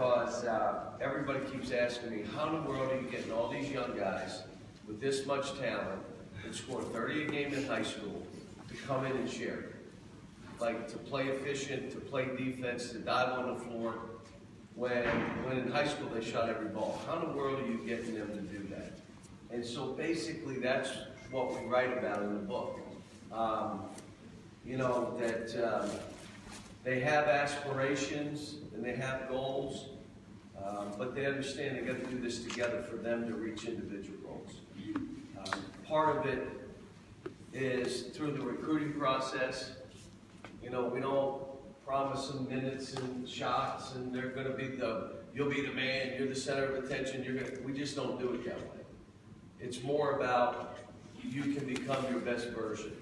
because everybody keeps asking me, how in the world are you getting all these young guys with this much talent that score 30 a game in high school to come in and share? Like to play efficient, to play defense, to dive on the floor, when in high school they shot every ball. How in the world are you getting them to do that? And so basically that's what we write about in the book. You know, that they have aspirations and they have goals, but they understand they got to do this together for them to reach individual goals. Part of it is through the recruiting process. You know, we don't promise them minutes and shots and they're going to be you'll be the man, you're the center of attention, we just don't do it that way. It's more about you can become your best version.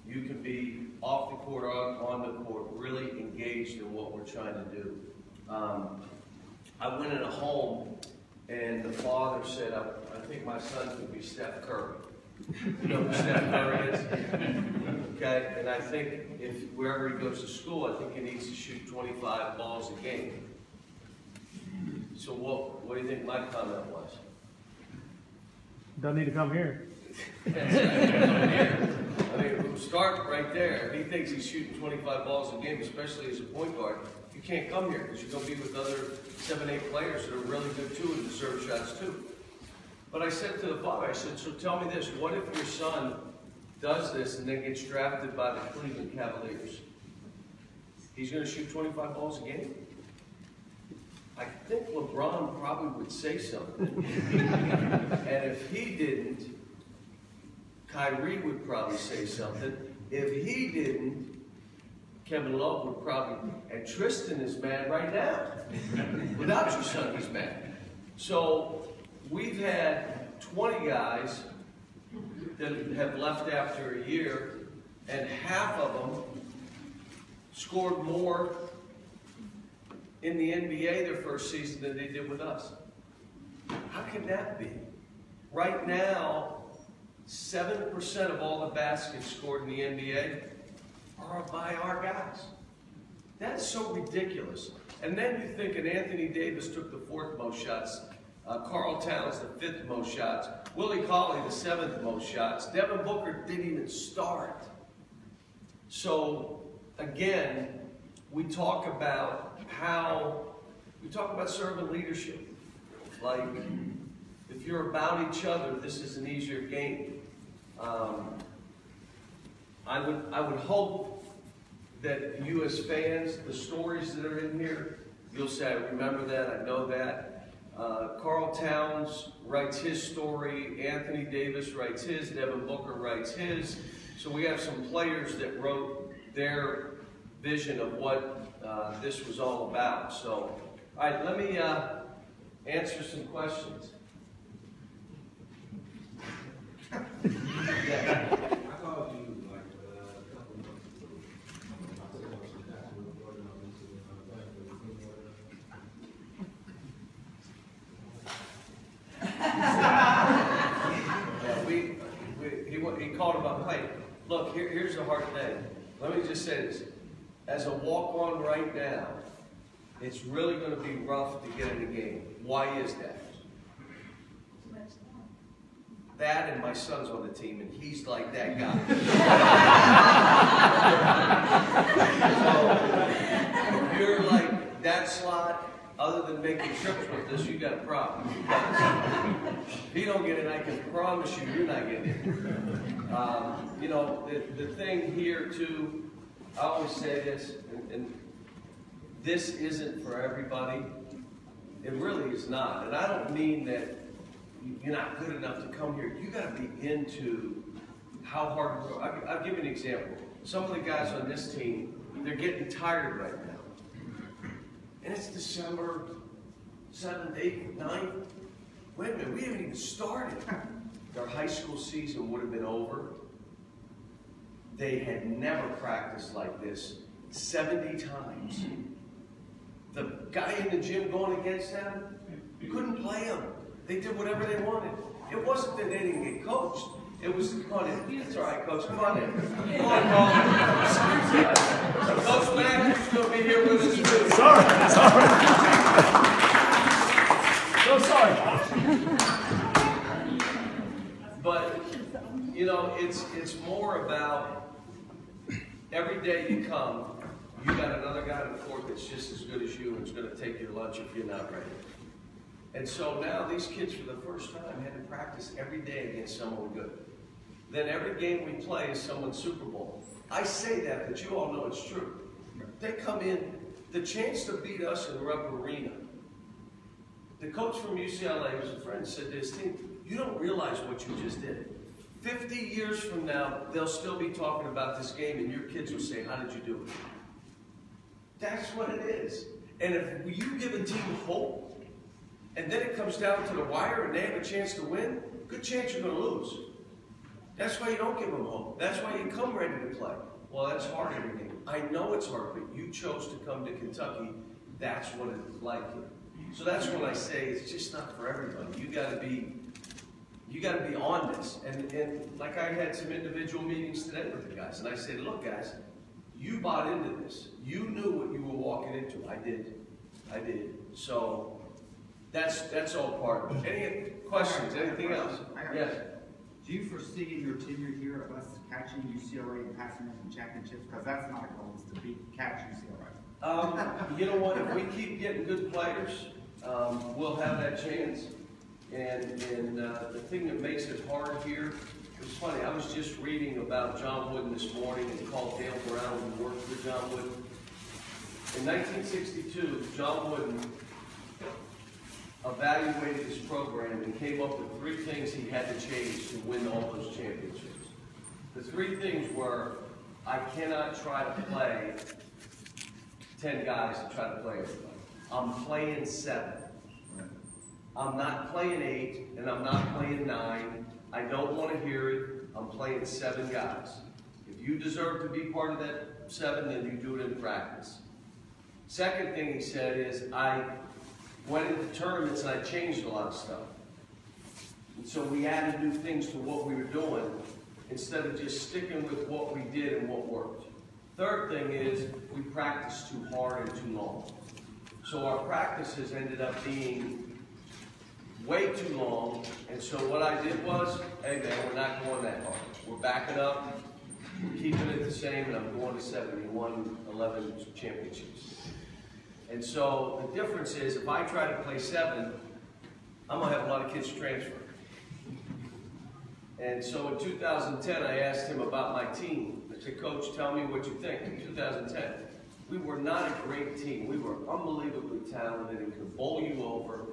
You can be off the court, on the court, really engaged in what we're trying to do. I went in a home and the father said, I think my son could be Steph Curry. You know who Steph Curry is? Okay, and I think if wherever he goes to school, I think he needs to shoot 25 balls a game. So what do you think my comment was? Don't need to come here. I mean, we'll start right there. If he thinks he's shooting 25 balls a game, especially as a point guard, you can't come here because you're going to be with other 7, 8 players that are really good too and deserve shots too. But I said to the father, I said, so tell me this, what if your son does this and then gets drafted by the Cleveland Cavaliers? He's going to shoot 25 balls a game? I think LeBron probably would say something. And if he didn't, Kyrie would probably say something. If he didn't, Kevin Love would probably, and Tristan is mad right now. Without your son, he's mad. So we've had 20 guys that have left after a year, and half of them scored more in the NBA their first season than they did with us. How can that be? Right now, 7% of all the baskets scored in the NBA are by our guys. That's so ridiculous. And then you think that Anthony Davis took the 4th most shots, Karl Towns the 5th most shots, Willie Cauley the 7th most shots, Devin Booker didn't even start. So again, we talk about servant leadership. Like, if you're about each other, this is an easier game. I would hope that you as fans, the stories that are in here, you'll say, I remember that, I know that. Karl Towns writes his story, Anthony Davis writes his, Devin Booker writes his. So we have some players that wrote their vision of what this was all about. So, all right, let me answer some questions. Yeah. I called you like a couple months ago. I said I should have been working on this He called about play. Look, here's the hard thing. Let me just say this. As a walk-on right now, it's really going to be rough to get in the game. Why is that? That and my son's on the team, and he's like that guy. So, if you're like that slot, other than making trips with us, you got a problem. If he don't get it, I can promise you, you're not getting it. You know, the thing here too, I always say this, and this isn't for everybody. It really is not. And I don't mean that you're not good enough to come here. You got to be into how hard we work. I'll give you an example. Some of the guys on this team, they're getting tired right now. And it's December 7th, 8th, 9th. Wait a minute, we haven't even started. Their high school season would have been over. They had never practiced like this 70 times. The guy in the gym going against them, you couldn't play them. They did whatever they wanted. It wasn't that they didn't get coached. It was, come on in. It's all right, Coach. Come on in. Come on, Paul. Coach Mack is going to be here with us too. Sorry. it's more about every day you come, you got another guy on the court that's just as good as you and is going to take your lunch if you're not ready. And so now these kids for the first time had to practice every day against someone good. Then every game we play is someone's Super Bowl. I say that, but you all know it's true. They come in, the chance to beat us in Rupp Arena. The coach from UCLA was a friend, said to his team, you don't realize what you just did. 50 years from now, they'll still be talking about this game and your kids will say, how did you do it? That's what it is. And if you give a team hope, and then it comes down to the wire and they have a chance to win, good chance you're going to lose. That's why you don't give them hope. That's why you come ready to play. Well, that's hard every game. I know it's hard, but you chose to come to Kentucky. That's what it's like here. So that's when I say it's just not for everybody. You got to be on this. And like I had some individual meetings today with the guys, and I said, look, guys, you bought into this. You knew what you were walking into. I did. So that's all part of it. Any questions? Anything else? Yes. Do you foresee in your tenure here of us catching UCLA and passing them in championships? Because that's my goal, is to catch UCLA. You know what? If we keep getting good players, we'll have that chance. And the thing that makes it hard here, it's funny, I was just reading about John Wooden this morning and called Dale Brown, who worked for John Wooden. In 1962, John Wooden evaluated his program and came up with 3 things he had to change to win all those championships. The 3 things were, I cannot try to play 10 guys and try to play everybody. I'm playing 7. I'm not playing 8, and I'm not playing 9. I don't want to hear it. I'm playing 7 guys. If you deserve to be part of that 7, then you do it in practice. Second thing he said is, I went into tournaments and I changed a lot of stuff. And so we added new things to what we were doing instead of just sticking with what we did and what worked. Third thing is, we practiced too hard and too long. So our practices ended up being way too long, and so what I did was, hey man, we're not going that hard. We're backing up, we're keeping it the same, and I'm going to 7. We won 11 championships. And so the difference is, if I try to play 7, I'm going to have a lot of kids transfer. And so in 2010, I asked him about my team. I said, Coach, tell me what you think. In 2010, we were not a great team. We were unbelievably talented and could bowl you over,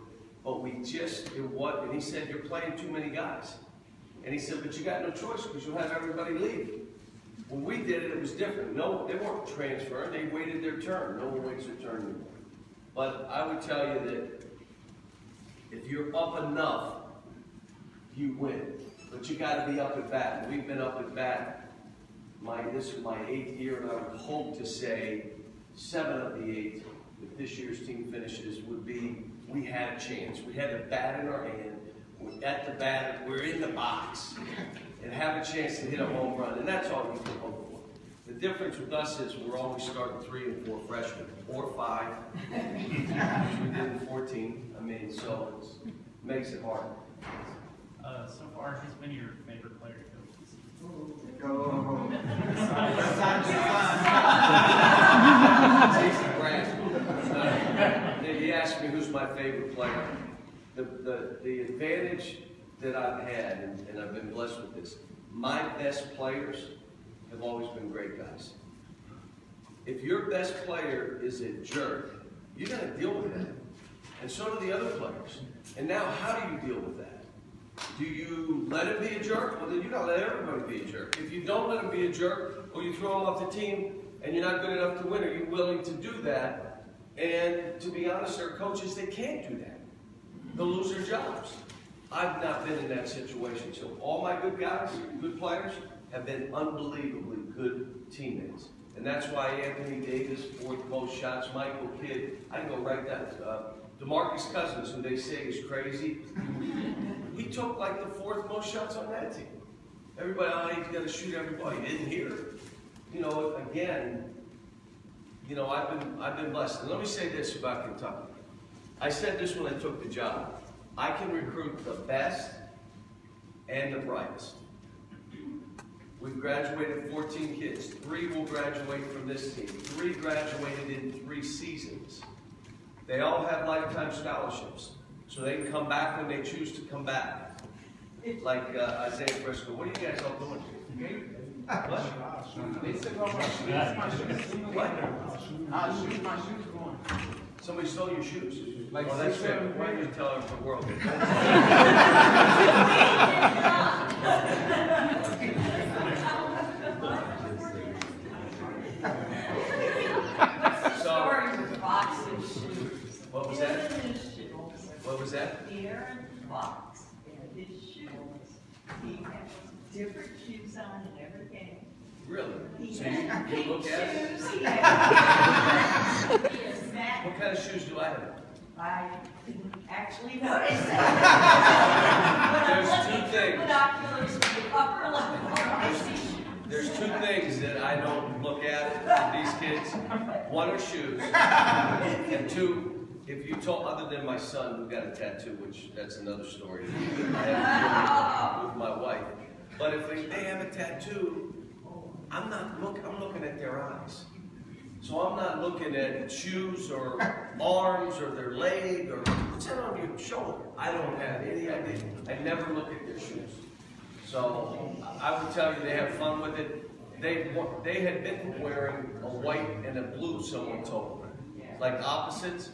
but we just, and he said, you're playing too many guys. And he said, but you got no choice because you'll have everybody leave. When we did it, it was different. No, they weren't transferring. They waited their turn. No one waits their turn anymore. But I would tell you that if you're up enough, you win. But you got to be up at bat. We've been up at bat. This is my 8th year, and I would hope to say 7 of the 8, if this year's team finishes, would be we had a chance. We had the bat in our hand. We're at the bat. We're in the box. And have a chance to hit a home run. And that's all you can hope for. The difference with us is we're always starting 3 and 4 freshmen. Or 5. Which we did in 14. I mean, so it makes it hard. So far, who's been your favorite player to coach this season? Go. Jason Grant. He asked me who's my favorite player. The advantage that I've had, and I've been blessed with this, my best players have always been great guys. If your best player is a jerk, you're going to deal with that. And so do the other players. And now, how do you deal with that? Do you let him be a jerk? Well, then you got to let everybody be a jerk. If you don't let him be a jerk, or you throw him off the team, and you're not good enough to win, are you willing to do that? And to be honest, there are coaches that can't do that. They'll lose their jobs. I've not been in that situation. So all my good guys, good players, have been unbelievably good teammates. And that's why Anthony Davis, 4th most shots, Michael Kidd, I can go right down. DeMarcus Cousins, who they say is crazy, he took like the 4th most shots on that team. Everybody, he's got to shoot everybody. He didn't hear it. You know, again, you know, I've been blessed. And let me say this about Kentucky. I said this when I took the job. I can recruit the best and the brightest. We've graduated 14 kids. 3 will graduate from this team. 3 graduated in 3 seasons. They all have lifetime scholarships, so they can come back when they choose to come back. Like Isaiah Frisco. What are you guys all doing? What? Somebody stole your shoes. Like, oh, that's fair. Why don't you tell her the world? What was that? What was that? Aaron Fox and his shoes. He has different shoes on in every game. Really? He So has you pink look at it? shoes. He has What kind of shoes do I have? I didn't actually notice that. There's When I'm two looking through things. binoculars from the upper level, I see shoes. There's 2 things that I don't look at with these kids. 1 are shoes, and 2, if you told, other than my son who got a tattoo, which that's another story. I have to do with my wife. But if they have a tattoo, I'm looking at their eyes. So I'm not looking at shoes or arms or their leg or what's that on your shoulder. I don't have any idea. I never look at their shoes. So I would tell you they have fun with it. They had been wearing a white and a blue, someone told me, like opposites.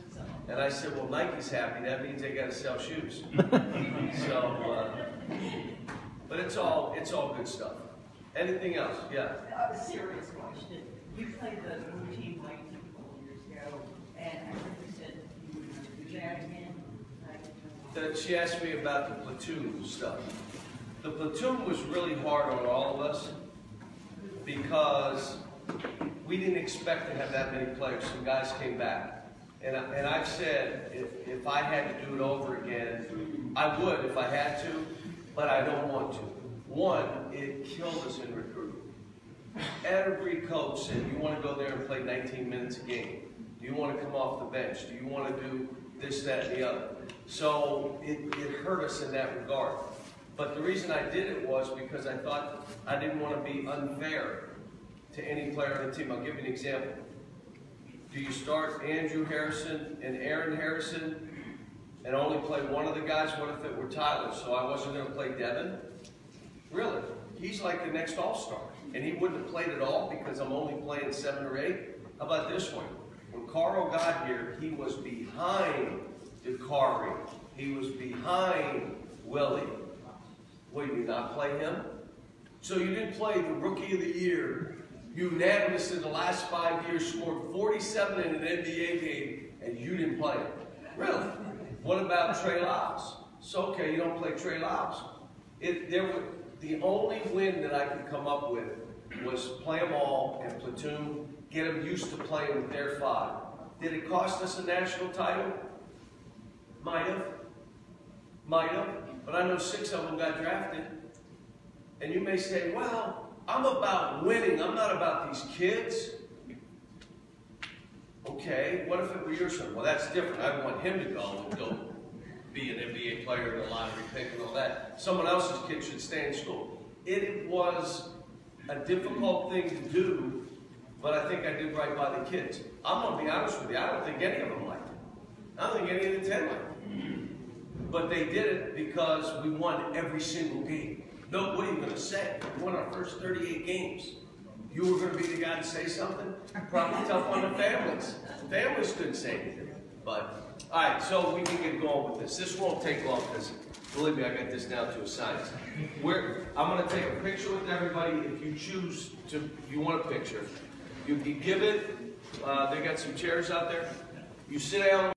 And I said, well, Nike's happy. That means they got to sell shoes. So, but it's all good stuff. Anything else? Yeah. A serious question. You played the blue team like a couple years ago, and I think you said you were going to do that again. She asked me about the platoon stuff. The platoon was really hard on all of us because we didn't expect to have that many players. Some guys came back. And I've said if I had to do it over again, I would if I had to, but I don't want to. 1, it killed us in recruiting. Every coach said, you want to go there and play 19 minutes a game? Do you want to come off the bench? Do you want to do this, that, and the other? So it hurt us in that regard. But the reason I did it was because I thought I didn't want to be unfair to any player on the team. I'll give you an example. Do you start Andrew Harrison and Aaron Harrison and only play one of the guys? What if it were Tyler? So I wasn't going to play Devin? Really? He's like the next all-star. And he wouldn't have played at all because I'm only playing 7 or 8? How about this one? When Carl got here, he was behind Dakari. He was behind Willie. Will you not play him? So you didn't play the Rookie of the Year. Unanimous in the last 5 years, scored 47 in an NBA game, and you didn't play him. Really? What about Trey Lyles? So, okay, you don't play Trey Lyles. The only win that I could come up with was play them all and platoon, get them used to playing with their 5. Did it cost us a national title? Might have. Might have. But I know 6 of them got drafted. And you may say, well, I'm about winning. I'm not about these kids. Okay, what if it were your son? Well, that's different. I want him to go and go be an NBA player in the lottery pick and all that. Someone else's kid should stay in school. It was a difficult thing to do, but I think I did right by the kids. I'm going to be honest with you. I don't think any of them liked it. I don't think any of the 10 liked it. But they did it because we won every single game. No, what are you going to say? We won our first 38 games. You were going to be the guy to say something? Probably tough on the families. Families couldn't say anything. But, all right, so we can get going with this. This won't take long because, believe me, I got this down to a science. I'm going to take a picture with everybody. If you choose to, you want a picture, you can give it. They got some chairs out there. You sit down.